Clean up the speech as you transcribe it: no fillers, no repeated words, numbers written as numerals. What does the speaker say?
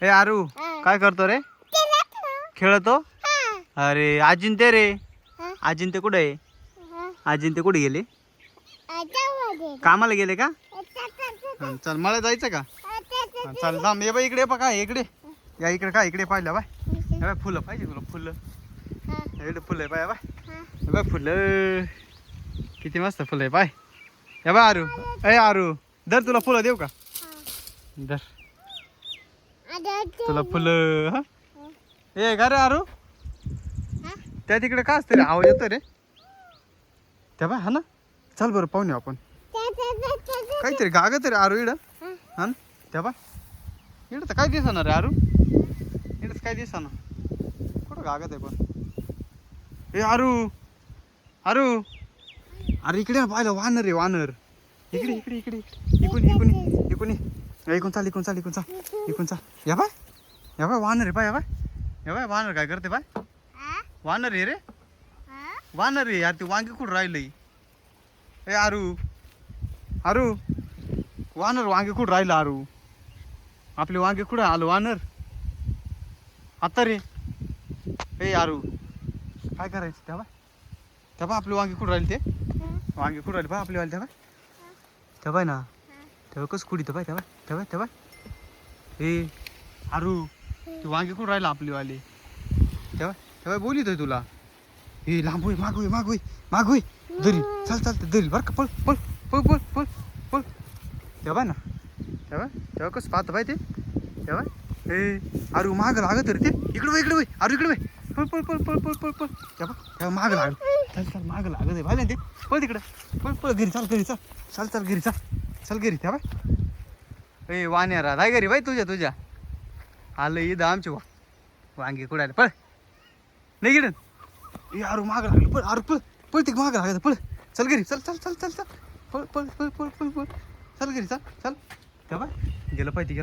ए आरू काय करतो रे? खेळतो? अरे अजिन ते रे, अजिन ते कुठे आहे? अजिन ते कुठे गेले? कामाला गेले का? चल मला जायचं का? चल जाम ये बाई इकडे बघा इकडे या इकडे काय इकडे पाहिलं बाय फुलं पाहिजे तुला फुलं इकडे फुलं आहे बाय बाय फुलं किती मस्त फुलं आहे बाय हे बाय आरू ए आरू दर तुला फुलं देऊ का? दर तुला फुलं हा ए का रे आरू त्या तिकडे काय असते रे आवाज येतो रे त्या बाय हा ना चल बरं पाहून आपण काहीतरी गागत रे आरू इड हा ना त्या बाय इकडं तर काय दिसणार रे आरू इकडंच काय दिसणार कुठं गागत आहे पण ए आरू आरू अरे इकडे पाहिलं वानर रे वानर इकडे इकडे इकडे इकडे इकून इकून इकून इकून चाल इकून चाल इकून चाल इकून चाल या बाय वानर रे बाय या बाय वानर काय करते बाय वानर आहे रे वानर रे यार ते वांगी कुठं राहिलंय ए आरू आरू वानर वांगे कुठं राहिलं आरू आपले वांगे कुठं आलो वानर आता रे ए आरू काय करायचं तेव्हा आपले वांगे कुठं राहिले ते वांगे कुठं राहिले बा आपले वाले तेव्हा ना तेव्हा कसं कुठे तेव्हा ए आरू ते वांगे कुठं राहिलं आपले वाले तेव्हा बोलितोय तुला हे लांब मागोय दरी चालते दरी बरं का पळ पळ पळ पळ पळ पळ तेव्हा ना तेव्हा कसं पाहतं बाय ते तेव्हा ए अरे मागं लागत रे ते इकडे वय अरे इकडे वय पळ पळ पळ पळ पळ पळ पळ तेव्हा मागं लागत चल मागं लागत आहे भाई ते पळ तिकडं पळ घरी चाल घरी चाल घरी चल घरी तेव्हा ए वाण्यारा राय घरी बाई तुझ्या आलं इथं आमची वांगी कुडायला पळ नाही गिडन ए अरे मागं लागलं पळ अरे पळ ते मागं लागायचं पळ चल घरी चल पळ चल घरी चल तेव्हा गेलं पाहिजे